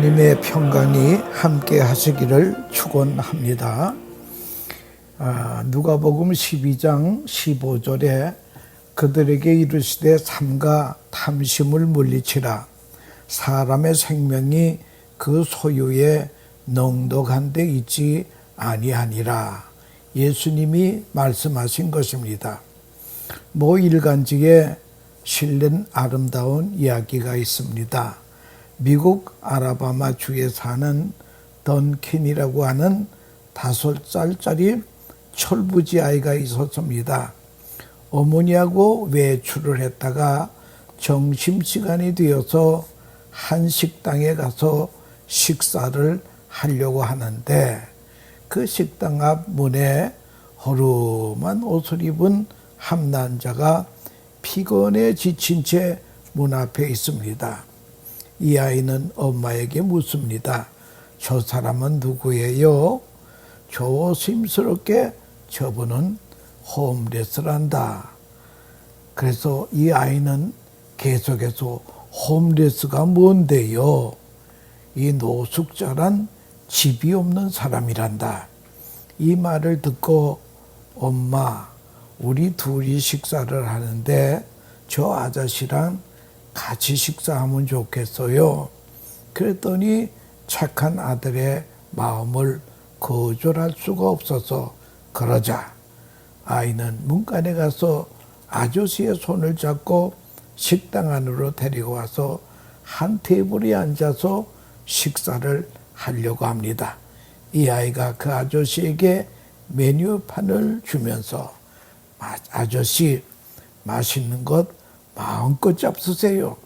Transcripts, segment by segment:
주님의 평강이 함께 하시기를 축원합니다. 누가복음 12장 15절에 그들에게 이르시되 삼가 탐심을 물리치라. 사람의 생명이 그 소유에 넉넉한 데 있지 아니하니라. 예수님이 말씀하신 것입니다. 모 일간지에 실린 아름다운 이야기가 있습니다. 미국 알라바마 주에 사는 던킨이라고 하는 5살짜리 철부지 아이가 있었습니다. 어머니하고 외출을 했다가 점심시간이 되어서 한 식당에 가서 식사를 하려고 하는데 그 식당 앞 문에 허름한 옷을 입은 한 남자가 피곤에 지친 채 문 앞에 있습니다. 이 아이는 엄마에게 묻습니다. 저 사람은 누구예요? 조심스럽게 저분은 홈레스란다. 그래서 이 아이는 계속해서 홈레스가 뭔데요? 이 노숙자란 집이 없는 사람이란다. 이 말을 듣고 엄마, 우리 둘이 식사를 하는데 저 아저씨랑 같이 식사하면 좋겠어요. 그랬더니 착한 아들의 마음을 거절할 수가 없어서 그러자. 아이는 문간에 가서 아저씨의 손을 잡고 식당 안으로 데리고 와서 한 테이블에 앉아서 식사를 하려고 합니다. 이 아이가 그 아저씨에게 메뉴판을 주면서 아저씨 맛있는 것 마음껏 잡수세요.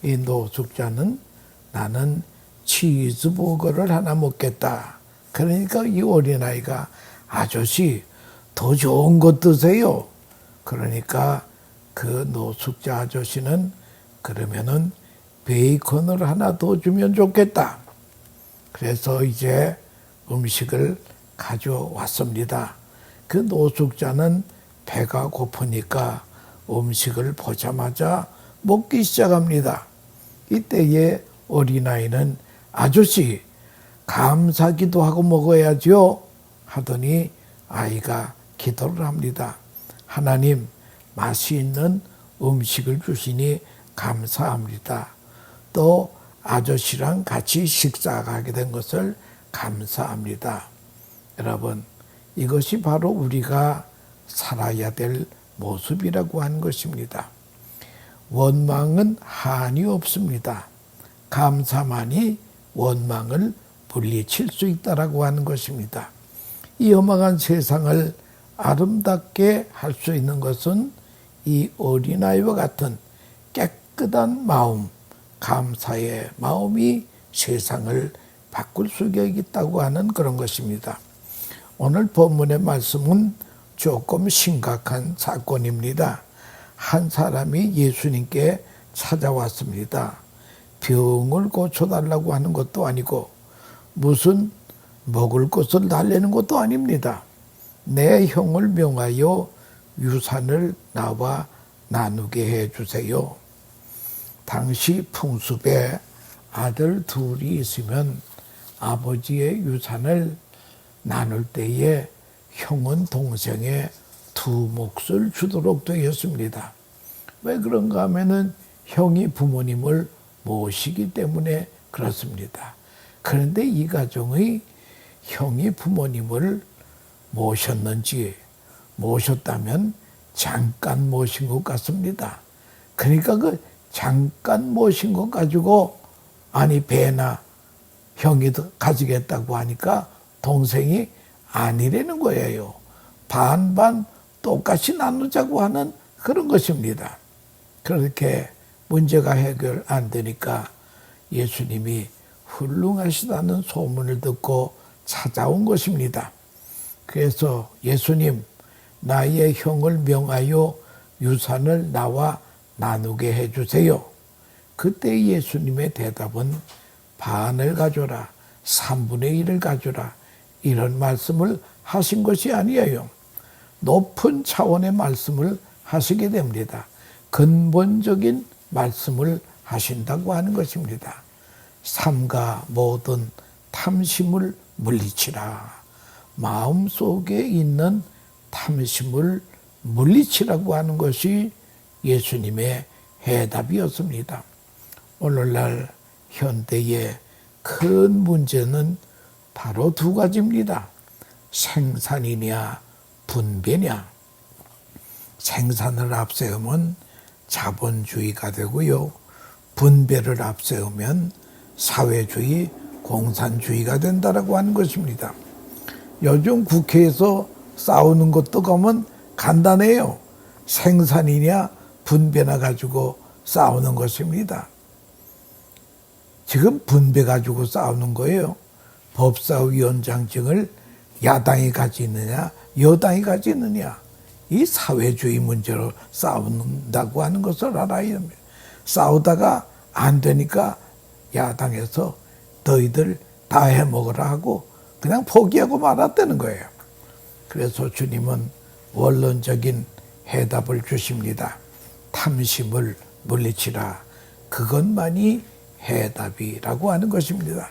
이 노숙자는 나는 치즈버거를 하나 먹겠다. 그러니까 이 어린아이가 아저씨 더 좋은 것 드세요. 그러니까 그 노숙자 아저씨는 그러면은 베이컨을 하나 더 주면 좋겠다. 그래서 이제 음식을 가져왔습니다. 그 노숙자는 배가 고프니까 음식을 보자마자 먹기 시작합니다. 이때에 어린아이는 아저씨 감사기도 하고 먹어야죠 하더니 아이가 기도를 합니다. 하나님 맛이 있는 음식을 주시니 감사합니다. 또 아저씨랑 같이 식사하게 된 것을 감사합니다. 여러분, 이것이 바로 우리가 살아야 될 모습이라고 하는 것입니다. 원망은 한이 없습니다. 감사만이 원망을 물리칠 수 있다라고 하는 것입니다. 이 험악한 세상을 아름답게 할 수 있는 것은 이 어린아이와 같은 깨끗한 마음, 감사의 마음이 세상을 바꿀 수 있다고 하는 그런 것입니다. 오늘 본문의 말씀은 조금 심각한 사건입니다. 한 사람이 예수님께 찾아왔습니다. 병을 고쳐달라고 하는 것도 아니고 무슨 먹을 것을 달라는 것도 아닙니다. 내 형을 명하여 유산을 나와 나누게 해주세요. 당시 풍습에 아들 둘이 있으면 아버지의 유산을 나눌 때에 형은 동생의 2몫을 주도록 되었습니다. 왜 그런가 하면은 형이 부모님을 모시기 때문에 그렇습니다. 그런데 이 가정의 형이 부모님을 모셨는지 모셨다면 잠깐 모신 것 같습니다. 그러니까 그 잠깐 모신 것 가지고 아니 배나 형이 가지겠다고 하니까 동생이 아니라는 거예요. 반반 똑같이 나누자고 하는 그런 것입니다. 그렇게 문제가 해결 안 되니까 예수님이 훌륭하시다는 소문을 듣고 찾아온 것입니다. 그래서 예수님, 나의 형을 명하여 유산을 나와 나누게 해주세요. 그때 예수님의 대답은 반을 가져라, 3분의 1을 가져라, 이런 말씀을 하신 것이 아니에요. 높은 차원의 말씀을 하시게 됩니다. 근본적인 말씀을 하신다고 하는 것입니다. 삼가 모든 탐심을 물리치라. 마음속에 있는 탐심을 물리치라고 하는 것이 예수님의 해답이었습니다. 오늘날 현대의 큰 문제는 바로 두 가지입니다. 생산이냐 분배냐. 생산을 앞세우면 자본주의가 되고요. 분배를 앞세우면 사회주의, 공산주의가 된다라고 하는 것입니다. 요즘 국회에서 싸우는 것도 보면 간단해요. 생산이냐 분배나 가지고 싸우는 것입니다. 지금 분배 가지고 싸우는 거예요. 법사위원장직을 야당이 가지느냐 여당이 가지느냐. 이 사회주의 문제로 싸운다고 하는 것을 알아야 합니다. 싸우다가 안 되니까 야당에서 너희들 다 해먹으라 하고 그냥 포기하고 말았다는 거예요. 그래서 주님은 원론적인 해답을 주십니다. 탐심을 물리치라. 그것만이 해답이라고 하는 것입니다.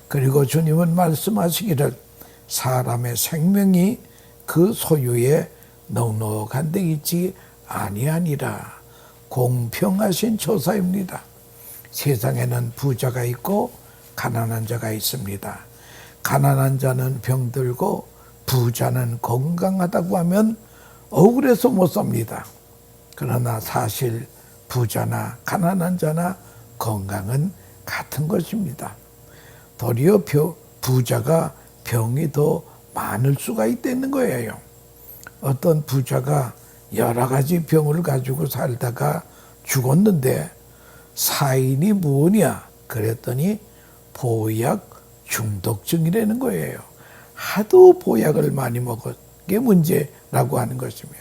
그리고 주님은 말씀하시기를 사람의 생명이 그 소유에 넉넉한 데 있지 아니하니라. 공평하신 조사입니다. 세상에는 부자가 있고 가난한 자가 있습니다. 가난한 자는 병들고 부자는 건강하다고 하면 억울해서 못 삽니다. 그러나 사실 부자나 가난한 자나 건강은 같은 것입니다. 도리어 부자가 병이 더 많을 수가 있다는 거예요. 어떤 부자가 여러 가지 병을 가지고 살다가 죽었는데 사인이 뭐냐 그랬더니 보약 중독증이라는 거예요. 하도 보약을 많이 먹었게 문제라고 하는 것이며,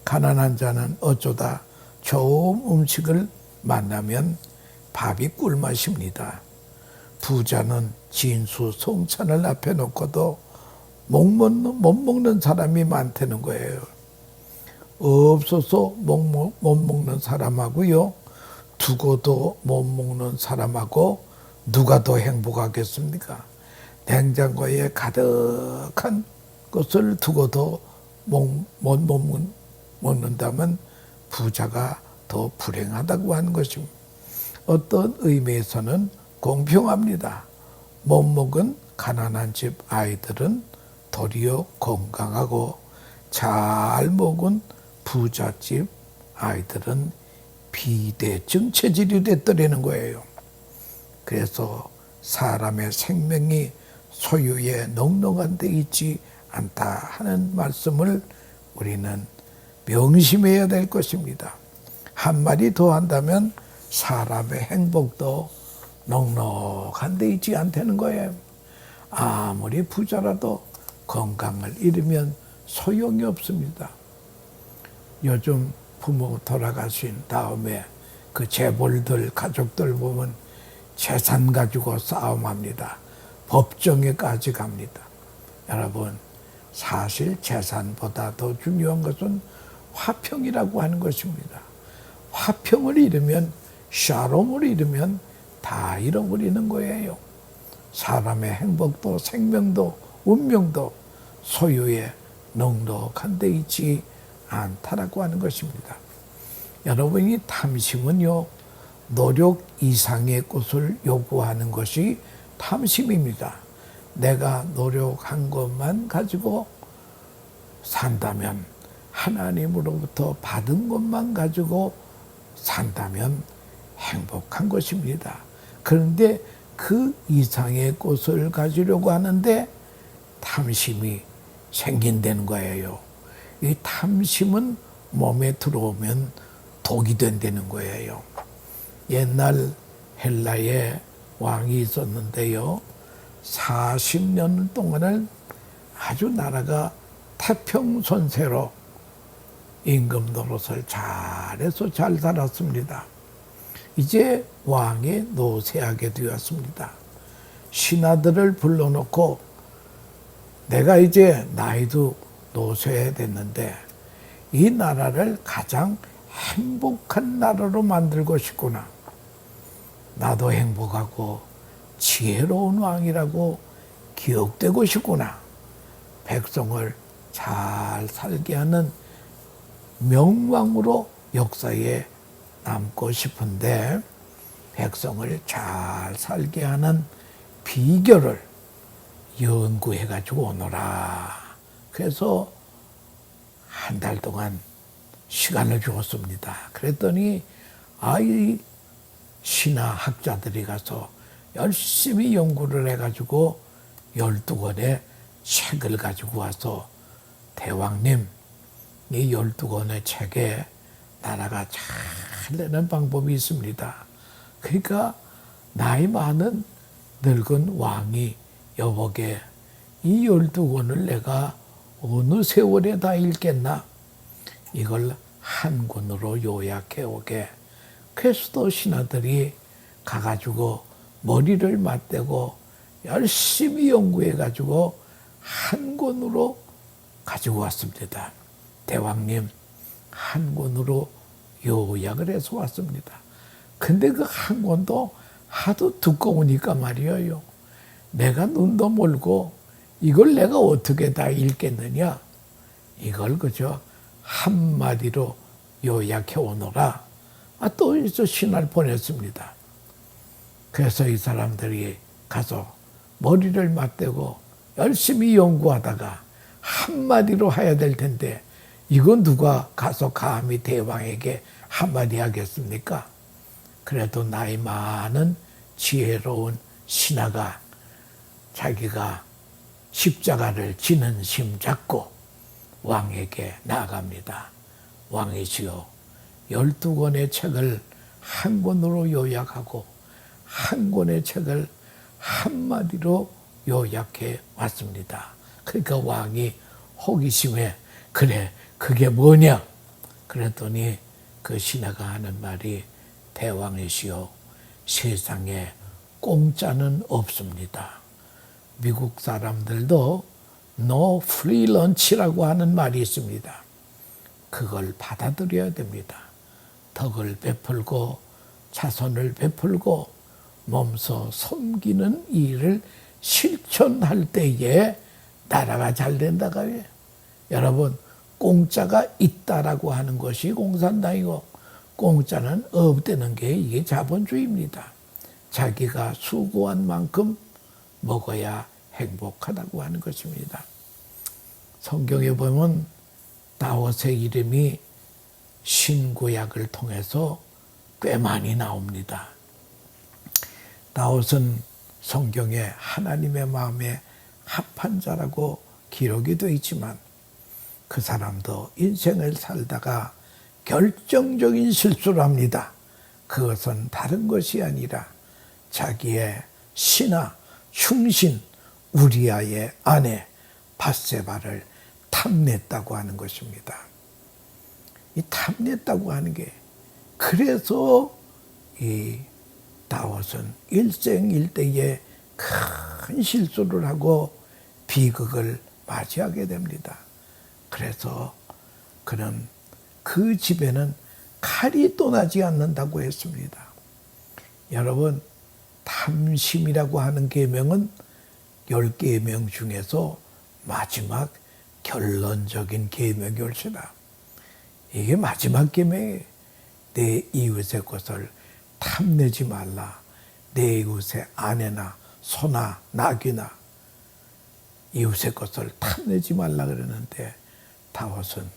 가난한 자는 어쩌다 좋은 음식을 만나면 밥이 꿀맛입니다. 부자는 진수성찬을 앞에 놓고도 못 먹는 사람이 많다는 거예요. 없어서 못 먹는 사람하고요, 두고도 못 먹는 사람하고 누가 더 행복하겠습니까? 냉장고에 가득한 것을 두고도 못 먹는다면 부자가 더 불행하다고 하는 것입니다. 어떤 의미에서는 공평합니다. 못 먹은 가난한 집 아이들은 도리어 건강하고 잘 먹은 부잣집 아이들은 비대증 체질이 됐더라는 거예요. 그래서 사람의 생명이 소유에 넉넉한 데 있지 않다 하는 말씀을 우리는 명심해야 될 것입니다. 한마디 더 한다면 사람의 행복도 넉넉한 데 있지 않다는 거예요. 아무리 부자라도 건강을 잃으면 소용이 없습니다. 요즘 부모 돌아가신 다음에 그 재벌들, 가족들 보면 재산 가지고 싸움합니다. 법정에까지 갑니다. 여러분, 사실 재산보다 더 중요한 것은 화평이라고 하는 것입니다. 화평을 잃으면, 샬롬을 잃으면 다 잃어버리는 거예요. 사람의 행복도 생명도 운명도 소유에 넉넉한 데 있지 않다라고 하는 것입니다. 여러분이 탐심은요, 노력 이상의 것을 요구하는 것이 탐심입니다. 내가 노력한 것만 가지고 산다면, 하나님으로부터 받은 것만 가지고 산다면 행복한 것입니다. 그런데 그 이상의 것을 가지려고 하는데 탐심이 생긴다는 거예요. 이 탐심은 몸에 들어오면 독이 된다는 거예요. 옛날 헬라에 왕이 있었는데요, 40년 동안을 아주 나라가 태평선세로 임금 노릇을 잘해서 잘 살았습니다. 이제 왕이 노쇠하게 되었습니다. 신하들을 불러놓고 내가 이제 나이도 노쇠됐는데 이 나라를 가장 행복한 나라로 만들고 싶구나. 나도 행복하고 지혜로운 왕이라고 기억되고 싶구나. 백성을 잘 살게 하는 명왕으로 역사에 남고 싶은데 백성을 잘 살게 하는 비결을 연구해가지고 오너라. 그래서 한 달 동안 시간을 주었습니다. 그랬더니 이 신화학자들이 가서 열심히 연구를 해가지고 12권의 책을 가지고 와서 대왕님, 이 12권의 책에 나라가 잘 되는 방법이 있습니다. 그러니까 나이 많은 늙은 왕이 여보게 이 12권을 내가 어느 세월에 다 읽겠나? 이걸 한 권으로 요약해 오게. 그래서 또 신하들이 가가지고 머리를 맞대고 열심히 연구해가지고 한 권으로 가지고 왔습니다. 대왕님, 한 권으로 요약을 해서 왔습니다. 근데 그 한 권도 하도 두꺼우니까 말이에요. 내가 눈도 멀고 이걸 내가 어떻게 다 읽겠느냐. 이걸 그저 한마디로 요약해 오너라. 또 이제 신하를 보냈습니다. 그래서 이 사람들이 가서 머리를 맞대고 열심히 연구하다가 한마디로 해야 될 텐데 이건 누가 가서 감히 대왕에게 한마디 하겠습니까? 그래도 나이 많은 지혜로운 신하가 자기가 십자가를 지는 심 잡고 왕에게 나아갑니다. 왕이시여, 12권의 책을 한 권으로 요약하고 한 권의 책을 한마디로 요약해 왔습니다. 그러니까 왕이 호기심에 그래, 그게 뭐냐? 그랬더니 그 신하가 하는 말이 대왕이시여, 세상에 공짜는 없습니다. 미국 사람들도 no free lunch라고 하는 말이 있습니다. 그걸 받아들여야 됩니다. 덕을 베풀고 자선을 베풀고 몸소 섬기는 일을 실천할 때에 나라가 잘 된다고요. 여러분, 공짜가 있다라고 하는 것이 공산당이고 공짜는 없다는 게 이게 자본주의입니다. 자기가 수고한 만큼 먹어야 행복하다고 하는 것입니다. 성경에 보면 다윗의 이름이 신구약을 통해서 꽤 많이 나옵니다. 다윗은 성경에 하나님의 마음에 합한 자라고 기록이 되어 있지만 그 사람도 인생을 살다가 결정적인 실수를 합니다. 그것은 다른 것이 아니라 자기의 신하, 충신 우리아의 아내 밧세바를 탐냈다고 하는 것입니다. 이 탐냈다고 하는 게 그래서 이 다윗은 일생일대에 큰 실수를 하고 비극을 맞이하게 됩니다. 그래서 그는 그 집에는 칼이 떠나지 않는다고 했습니다. 여러분, 탐심이라고 하는 계명은 10계명 중에서 마지막 결론적인 계명이 올시다. 이게 마지막 계명이에요. 내 이웃의 것을 탐내지 말라. 내 이웃의 아내나 소나 낙이나 이웃의 것을 탐내지 말라 그러는데 다윗은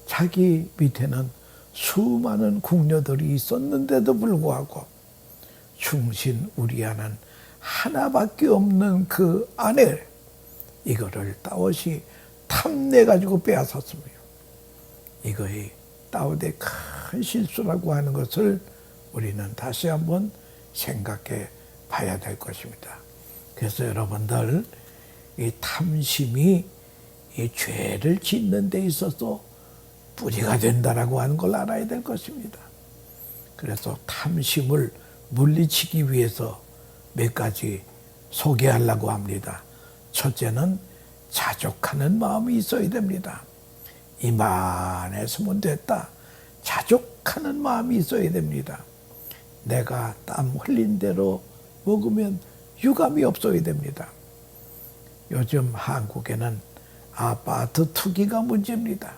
자기 밑에는 수많은 궁녀들이 있었는데도 불구하고 충신 우리아는 하나밖에 없는 그 아내 이거를 다윗이 탐내가지고 빼앗았습니다. 이거이 다윗의 큰 실수라고 하는 것을 우리는 다시 한번 생각해 봐야 될 것입니다. 그래서 여러분들 이 탐심이 이 죄를 짓는 데 있어서 뿌리가 된다라고 하는 걸 알아야 될 것입니다. 그래서 탐심을 물리치기 위해서 몇 가지 소개하려고 합니다. 첫째는 자족하는 마음이 있어야 됩니다. 이만했으면 됐다. 자족하는 마음이 있어야 됩니다. 내가 땀 흘린 대로 먹으면 유감이 없어야 됩니다. 요즘 한국에는 아파트 투기가 문제입니다.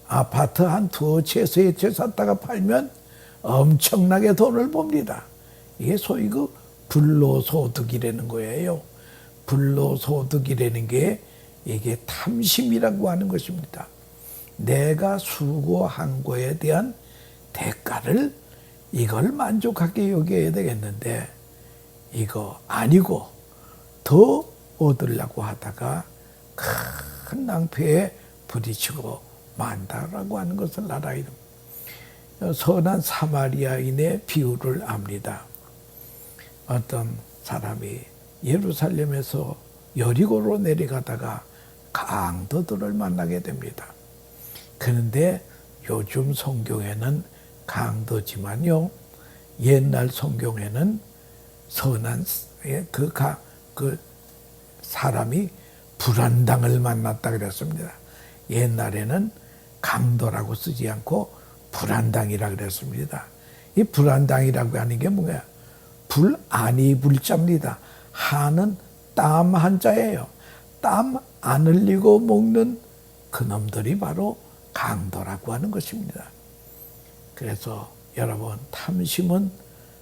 아파트 한 두어 채, 세 채 샀다가 팔면 엄청나게 돈을 봅니다. 이게 소위 그 불로소득이라는 거예요. 불로소득이라는 게 이게 탐심이라고 하는 것입니다. 내가 수고한 거에 대한 대가를 이걸 만족하게 여겨야 되겠는데 이거 아니고 더 얻으려고 하다가 큰 낭패에 부딪히고 만다라고 하는 것을 알아야 됩니다. 선한 사마리아인의 비유를 압니다. 어떤 사람이 예루살렘에서 여리고로 내려가다가 강도들을 만나게 됩니다. 그런데 요즘 성경에는 강도지만요, 옛날 성경에는 선한 그 사람이 불안당을 만났다 그랬습니다. 옛날에는 강도라고 쓰지 않고 불안당이라 그랬습니다. 이 불안당이라고 하는 게 뭐야? 불안이 불자입니다. 한은 땀 한자예요. 땀 안 흘리고 먹는 그놈들이 바로 강도라고 하는 것입니다. 그래서 여러분, 탐심은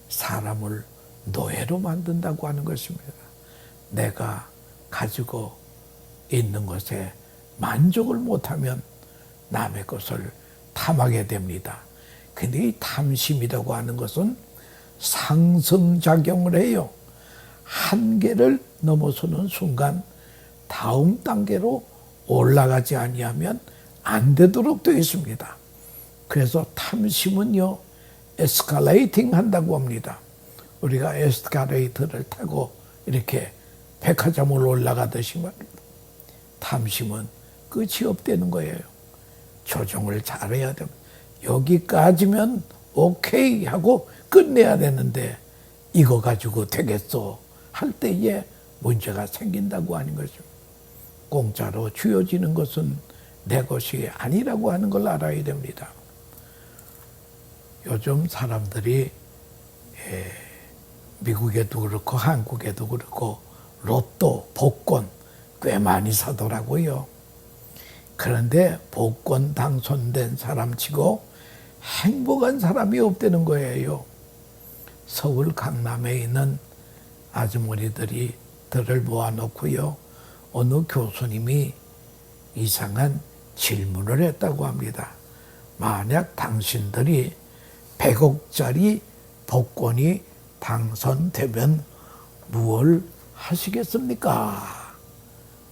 사람을 노예로 만든다고 하는 것입니다. 내가 가지고 있는 것에 만족을 못하면 남의 것을 탐하게 됩니다. 근데 이 탐심이라고 하는 것은 상승작용을 해요. 한계를 넘어서는 순간 다음 단계로 올라가지 아니하면 안 되도록 되어 있습니다. 그래서 탐심은요, 에스컬레이팅 한다고 합니다. 우리가 에스컬레이터를 타고 이렇게 백화점을 올라가듯이 말입니다. 탐심은 끝이 없다는 거예요. 조정을 잘해야 됩니다. 여기까지면 오케이 하고 끝내야 되는데 이거 가지고 되겠어 할 때에 문제가 생긴다고 하는 거죠. 공짜로 쥐어지는 것은 내 것이 아니라고 하는 걸 알아야 됩니다. 요즘 사람들이 미국에도 그렇고 한국에도 그렇고 로또, 복권 꽤 많이 사더라고요. 그런데 복권 당선된 사람치고 행복한 사람이 없다는 거예요. 서울 강남에 있는 아주머니들이 들을 모아놓고요, 어느 교수님이 이상한 질문을 했다고 합니다. 만약 당신들이 100억짜리 복권이 당선되면 무엇을 하시겠습니까?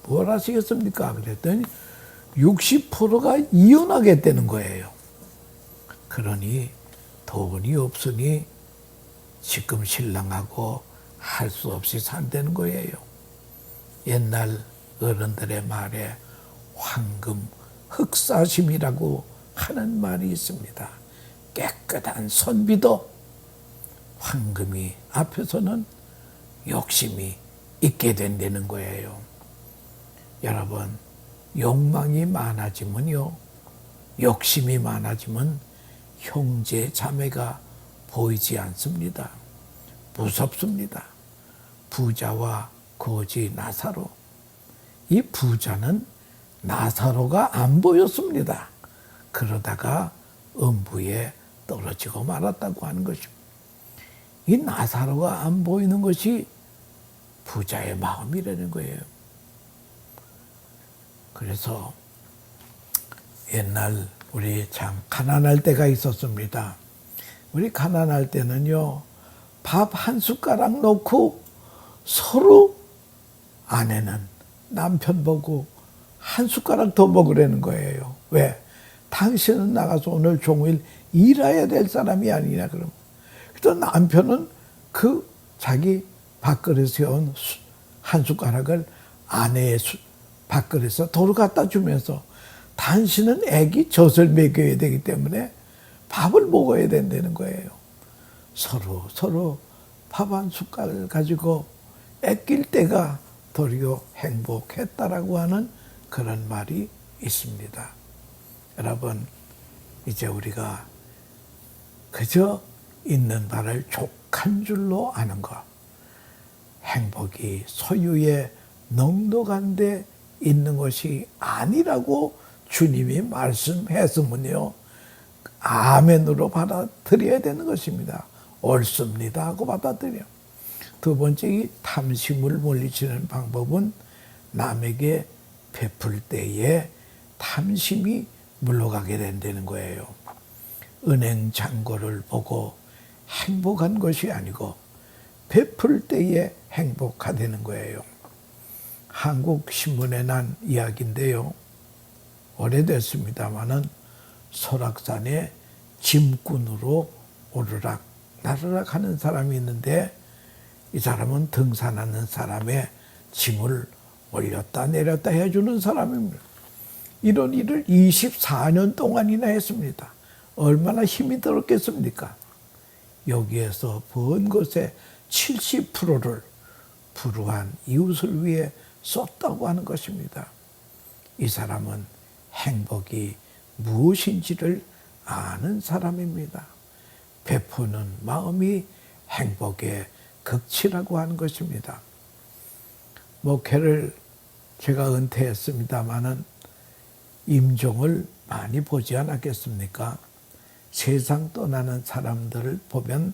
뭘 하시겠습니까? 그랬더니 60%가 이혼하겠다는 거예요. 그러니 돈이 없으니 지금 신랑하고 할 수 없이 산다는 거예요. 옛날 어른들의 말에 황금 흑사심이라고 하는 말이 있습니다. 깨끗한 선비도 황금이 앞에서는 욕심이 있게 된다는 거예요. 여러분, 욕망이 많아지면요, 욕심이 많아지면 형제 자매가 보이지 않습니다. 무섭습니다. 부자와 거지 나사로. 이 부자는 나사로가 안 보였습니다. 그러다가 음부에 떨어지고 말았다고 하는 것입니다. 이 나사로가 안 보이는 것이 부자의 마음이라는 거예요. 그래서 옛날 우리 참 가난할 때가 있었습니다. 우리 가난할 때는요, 밥 한 숟가락 넣고 서로 아내는 남편 보고 한 숟가락 더 먹으라는 거예요. 왜? 당신은 나가서 오늘 종일 일해야 될 사람이 아니냐 그럼. 그래서 남편은 그 자기 밥그릇에 온 한 숟가락을 아내의 밥그릇에 도로 갖다 주면서 당신은 애기 젖을 먹여야 되기 때문에 밥을 먹어야 된다는 거예요. 서로 밥 한 숟갈 가지고 애낄 때가 도리어 행복했다라고 하는 그런 말이 있습니다. 여러분, 이제 우리가 그저 있는 바를 족한 줄로 아는 것, 행복이 소유의 넉넉한 데 있는 것이 아니라고 주님이 말씀했으면요, 아멘으로 받아들여야 되는 것입니다. 옳습니다 하고 받아들여. 두 번째, 이 탐심을 물리치는 방법은 남에게 베풀 때에 탐심이 물러가게 된다는 거예요. 은행 잔고를 보고 행복한 것이 아니고 베풀 때에 행복하다는 거예요. 한국 신문에 난 이야기인데요. 오래됐습니다마는 설악산에 짐꾼으로 오르락 나르락 하는 사람이 있는데, 이 사람은 등산하는 사람의 짐을 올렸다 내렸다 해주는 사람입니다. 이런 일을 24년 동안이나 했습니다. 얼마나 힘이 들었겠습니까? 여기에서 번 것의 70%를 불우한 이웃을 위해 썼다고 하는 것입니다. 이 사람은 행복이 무엇인지를 아는 사람입니다. 베푸는 마음이 행복의 극치라고 하는 것입니다. 목회를 제가 은퇴했습니다마는 임종을 많이 보지 않았겠습니까? 세상 떠나는 사람들을 보면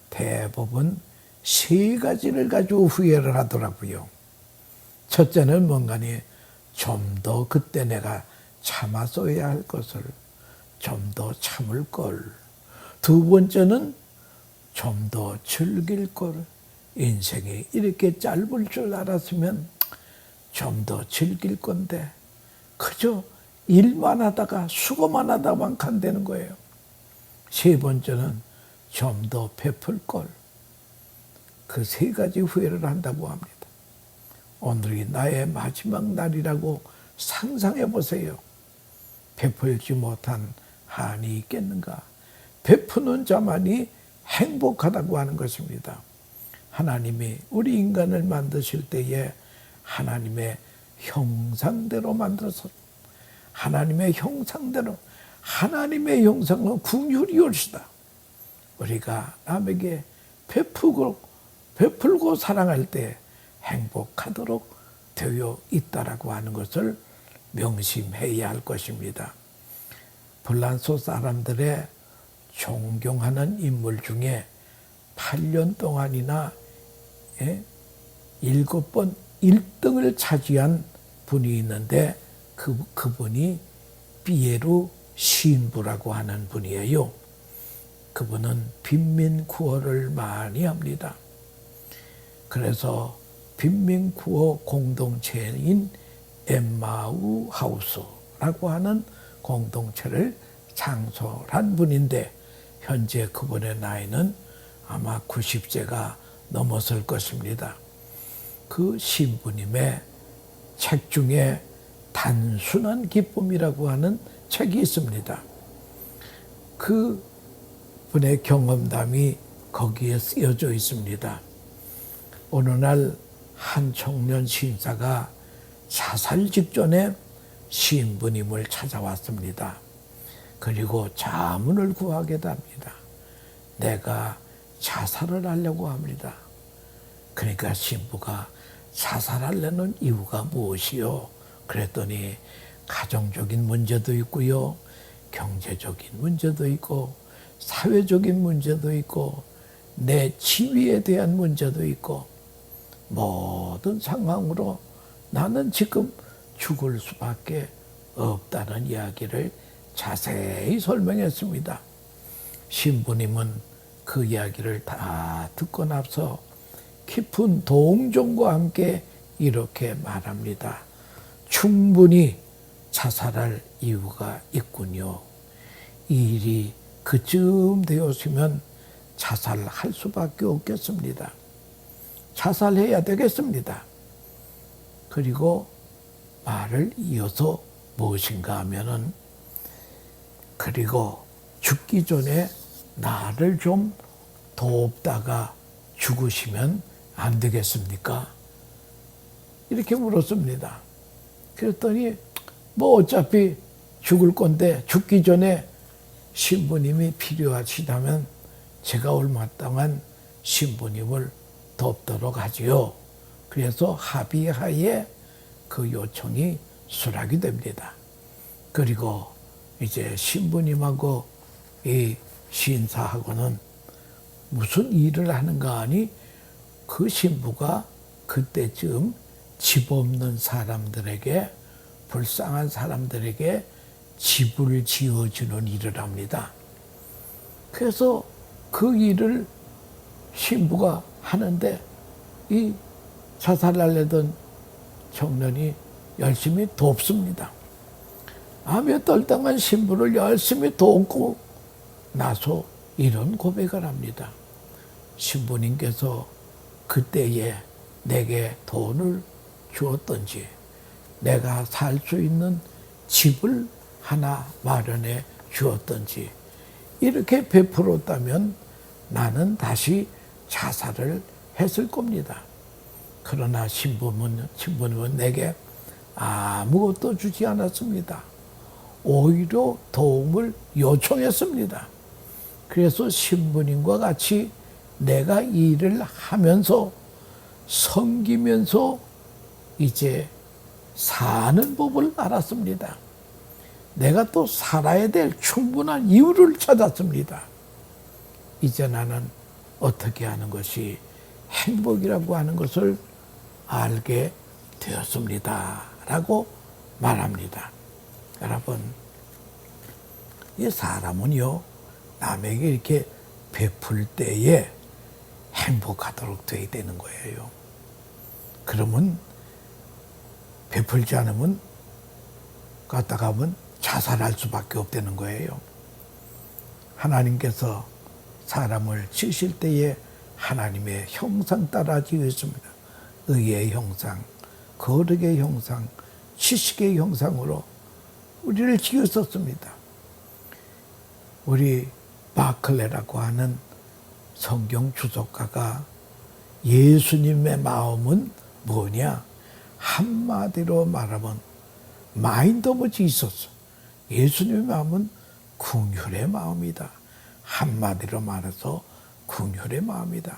대부분 세 가지를 가지고 후회를 하더라고요. 첫째는 뭔가니 좀 더 그때 내가 참았어야 할 것을 좀 더 참을 걸. 두 번째는 좀 더 즐길 걸. 인생이 이렇게 짧을 줄 알았으면 좀 더 즐길 건데 그저 일만 하다가 수고만 하다만 간다는 거예요. 세 번째는 좀 더 베풀 걸. 그 세 가지 후회를 한다고 합니다. 오늘이 나의 마지막 날이라고 상상해 보세요. 베풀지 못한 한이 있겠는가? 베푸는 자만이 행복하다고 하는 것입니다. 하나님이 우리 인간을 만드실 때에 하나님의 형상대로 만들어서, 하나님의 형상대로, 하나님의 형상은 긍휼이올시다. 우리가 남에게 베풀고 사랑할 때 행복하도록 되어 있다라고 하는 것을 명심해야 할 것입니다. 불란서 사람들의 존경하는 인물 중에 8년 동안이나 7번 1등을 차지한 분이 있는데 그분이 피에르 신부라고 하는 분이에요. 그분은 빈민구호를 많이 합니다. 그래서 빈민구호 공동체인 엠마우 하우스라고 하는 공동체를 창설한 분인데, 현재 그분의 나이는 아마 90세가 넘었을 것입니다. 그 신부님의 책 중에 단순한 기쁨이라고 하는 책이 있습니다. 그 분의 경험담이 거기에 쓰여져 있습니다. 어느 날 한 청년 신사가 자살 직전에 신부님을 찾아왔습니다. 그리고 자문을 구하게 됩니다. 내가 자살을 하려고 합니다. 그러니까 신부가 자살하려는 이유가 무엇이요? 그랬더니 가정적인 문제도 있고요, 경제적인 문제도 있고, 사회적인 문제도 있고, 내 지위에 대한 문제도 있고, 모든 상황으로 나는 지금 죽을 수밖에 없다는 이야기를 자세히 설명했습니다. 신부님은 그 이야기를 다 듣고 나서 깊은 동정과 함께 이렇게 말합니다. 충분히 자살할 이유가 있군요. 이 일이 그쯤 되었으면 자살할 수밖에 없겠습니다. 자살해야 되겠습니다. 그리고 말을 이어서 무엇인가 하면은, 그리고 죽기 전에 나를 좀 돕다가 죽으시면 안 되겠습니까? 이렇게 물었습니다. 그랬더니 뭐 어차피 죽을 건데 죽기 전에 신부님이 필요하시다면 제가 얼마 동안 신부님을 돕도록 하지요. 그래서 합의하에 그 요청이 수락이 됩니다. 그리고 이제 신부님하고 이 신사하고는 무슨 일을 하는가 하니 그 신부가 그때쯤 집 없는 사람들에게, 불쌍한 사람들에게 집을 지어주는 일을 합니다. 그래서 그 일을 신부가 하는데 이 자살하려던 청년이 열심히 돕습니다. 암에 떨당한 신부를 열심히 돕고 나서 이런 고백을 합니다. 신부님께서 그때에 내게 돈을 주었던지, 내가 살 수 있는 집을 하나 마련해 주었던지, 이렇게 베풀었다면 나는 다시 자살을 했을 겁니다. 그러나 신부님은 내게 아무것도 주지 않았습니다. 오히려 도움을 요청했습니다. 그래서 신부님과 같이 내가 일을 하면서 섬기면서 이제 사는 법을 알았습니다. 내가 또 살아야 될 충분한 이유를 찾았습니다. 이제 나는 어떻게 하는 것이 행복이라고 하는 것을 알게 되었습니다. 라고 말합니다. 여러분, 이 사람은요, 남에게 이렇게 베풀 때에 행복하도록 돼야 되는 거예요. 그러면 베풀지 않으면 갔다가 하면 자살할 수밖에 없다는 거예요. 하나님께서 사람을 지으실 때에 하나님의 형상 따라 지으셨습니다. 의의 형상, 거룩의 형상, 지식의 형상으로 우리를 지으셨습니다. 우리 바클레라고 하는 성경 주석가가 예수님의 마음은 뭐냐? 한마디로 말하면 마인드 오브 지서스. 예수님의 마음은 긍휼의 마음이다. 한마디로 말해서 긍휼의 마음이다.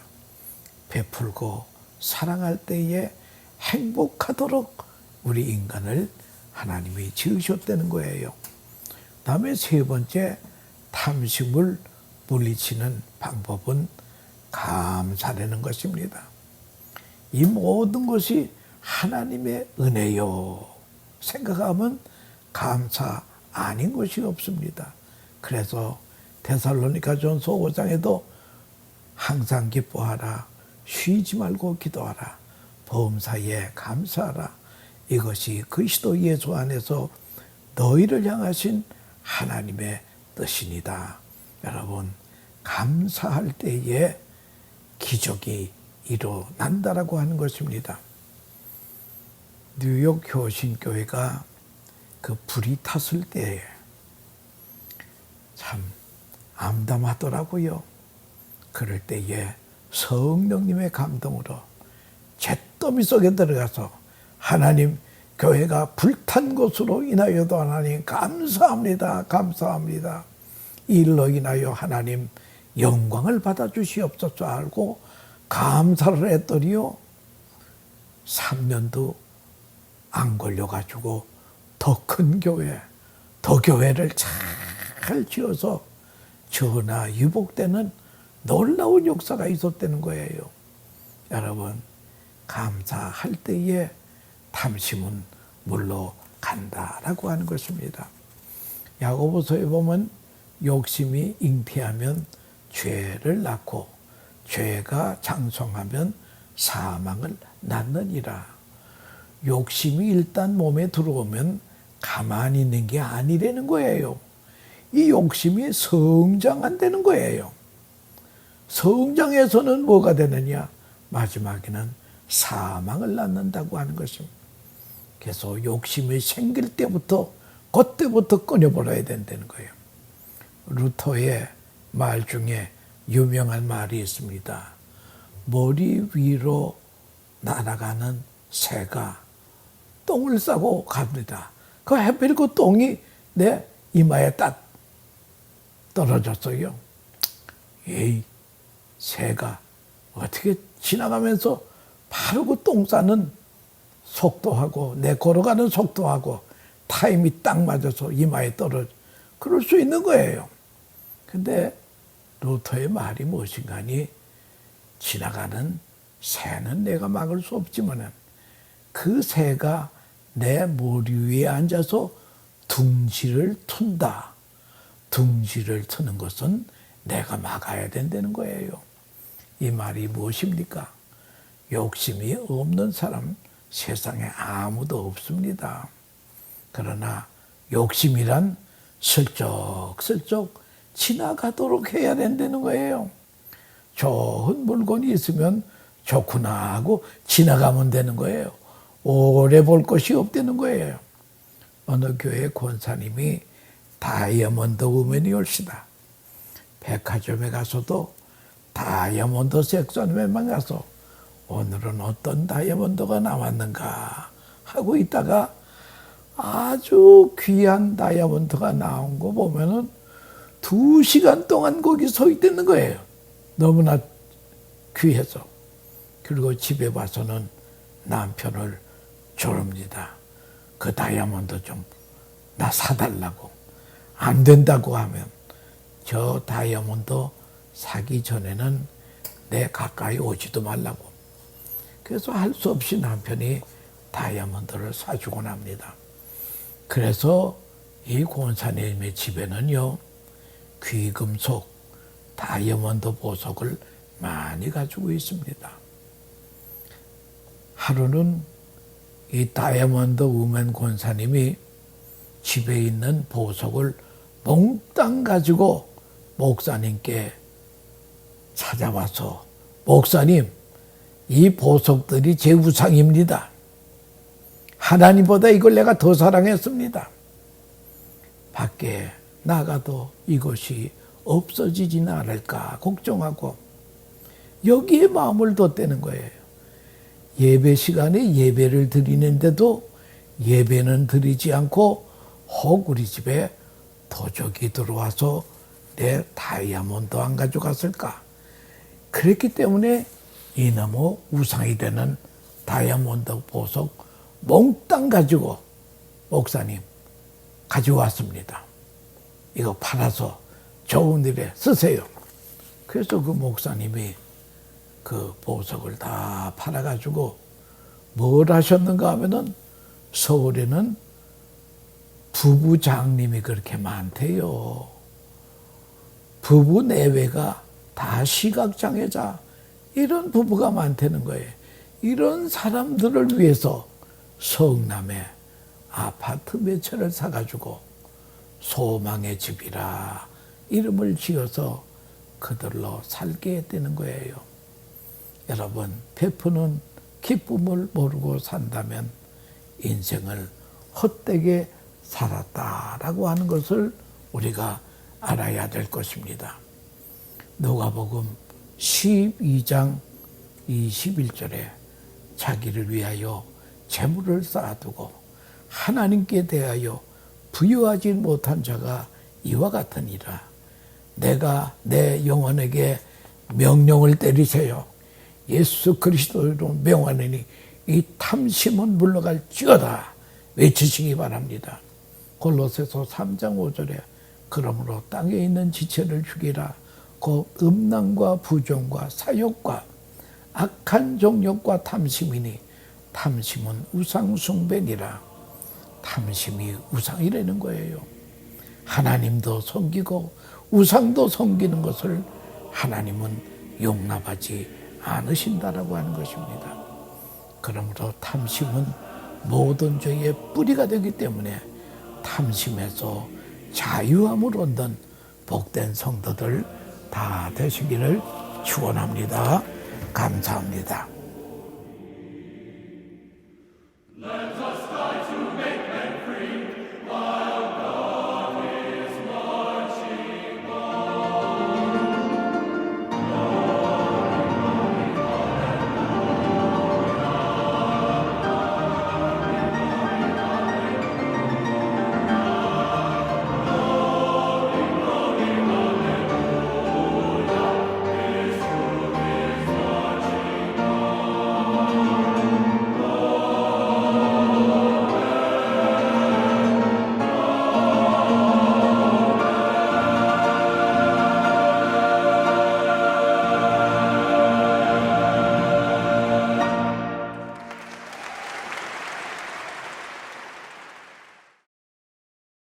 베풀고 사랑할 때에 행복하도록 우리 인간을 하나님이 지으셨다는 거예요. 다음에 세 번째, 탐심을 물리치는 방법은 감사라는 것입니다. 이 모든 것이 하나님의 은혜요 생각하면 감사 아닌 것이 없습니다. 그래서 데살로니가전서 5장에도 항상 기뻐하라, 쉬지 말고 기도하라, 범사에 감사하라. 이것이 그리스도 예수 안에서 너희를 향하신 하나님의 뜻이니다. 여러분, 감사할 때에 기적이 일어난다라고 하는 것입니다. 뉴욕 효신교회가 그 불이 탔을 때에 참 암담하더라고요. 그럴 때에 성령님의 감동으로 잿더미 속에 들어가서 하나님, 교회가 불탄 것으로 인하여도 하나님 감사합니다. 감사합니다. 이 일로 인하여 하나님 영광을 받아주시옵소서 하고 감사를 했더니요, 3년도 안 걸려가지고 더 큰 교회, 더 교회를 잘 지어서 전하 유복되는 놀라운 역사가 있었다는 거예요. 여러분, 감사할 때에 탐심은 물러간다라고 하는 것입니다. 야고보서에 보면 욕심이 잉태하면 죄를 낳고 죄가 장성하면 사망을 낳느니라. 욕심이 일단 몸에 들어오면 가만히 있는 게 아니라는 거예요. 이 욕심이 성장한다는 거예요. 성장해서는 뭐가 되느냐? 마지막에는 사망을 낳는다고 하는 것입니다. 그래서 욕심이 생길 때부터, 그때부터 끊어버려야 된다는 거예요. 루터의 말 중에 유명한 말이 있습니다. 머리 위로 날아가는 새가 똥을 싸고 갑니다. 그 하필 그 똥이 내 이마에 딱 떨어졌어요. 에이, 새가 어떻게 지나가면서 바로 그 똥 싸는 속도하고 내 걸어가는 속도하고 타임이 딱 맞아서 이마에 떨어져. 그럴 수 있는 거예요. 근데 루터의 말이 무엇인가니 지나가는 새는 내가 막을 수 없지만 그 새가 내 머리 위에 앉아서 둥지를 튼다. 둥지를 트는 것은 내가 막아야 된다는 거예요. 이 말이 무엇입니까? 욕심이 없는 사람 세상에 아무도 없습니다. 그러나 욕심이란 슬쩍슬쩍 지나가도록 해야 된다는 거예요. 좋은 물건이 있으면 좋구나 하고 지나가면 되는 거예요. 오래 볼 것이 없다는 거예요. 어느 교회 권사님이 다이아몬드 우먼이 올시다. 백화점에 가서도 다이아몬드 섹션에만 가서 오늘은 어떤 다이아몬드가 나왔는가 하고 있다가 아주 귀한 다이아몬드가 나온 거 보면은 2시간 동안 거기 서 있다는 거예요. 너무나 귀해서. 그리고 집에 와서는 남편을 조릅니다. 그 다이아몬드 좀 나 사달라고. 안 된다고 하면 저 다이아몬드 사기 전에는 내 가까이 오지도 말라고. 그래서 할 수 없이 남편이 다이아몬드를 사주곤 합니다. 그래서 이 권사님의 집에는요, 귀금속, 다이아몬드 보석을 많이 가지고 있습니다. 하루는 이 다이아몬드 우먼 권사님이 집에 있는 보석을 몽땅 가지고 목사님께 찾아와서 목사님, 이 보석들이 제 우상입니다. 하나님보다 이걸 내가 더 사랑했습니다. 밖에 나가도 이것이 없어지지는 않을까 걱정하고 여기에 마음을 뒀다는 거예요. 예배 시간에 예배를 드리는데도 예배는 드리지 않고 혹 우리 집에 도적이 들어와서 내 다이아몬드 안 가져갔을까? 그랬기 때문에 이놈의 우상이 되는 다이아몬드 보석 몽땅 가지고 목사님 가져왔습니다. 이거 팔아서 좋은 일에 쓰세요. 그래서 그 목사님이 그 보석을 다 팔아가지고 뭘 하셨는가 하면은 서울에는 부부장님이 그렇게 많대요. 부부 내외가 다 시각장애자 이런 부부가 많다는 거예요. 이런 사람들을 위해서 성남에 아파트 몇 채를 사가지고 소망의 집이라 이름을 지어서 그들로 살게 했다는 거예요. 여러분, 베푸는 기쁨을 모르고 산다면 인생을 헛되게 살았다라고 하는 것을 우리가 알아야 될 것입니다. 누가복음 12장 21절에 자기를 위하여 재물을 쌓아두고 하나님께 대하여 부유하지 못한 자가 이와 같으니라. 내가 내 영혼에게 명령을 때리세요. 예수 그리스도로 명하느니 이 탐심은 물러갈지어다 외치시기 바랍니다. 골로새서 3장 5절에 그러므로 땅에 있는 지체를 죽이라. 곧 음란과 부정과 사욕과 악한 정욕과 탐심이니 탐심은 우상 숭배니라. 탐심이 우상이라는 거예요. 하나님도 섬기고 우상도 섬기는 것을 하나님은 용납하지 않으신다라고 하는 것입니다. 그러므로 탐심은 모든 죄의 뿌리가 되기 때문에 탐심에서 자유함을 얻는 복된 성도들 다 되시기를 축원합니다. 감사합니다.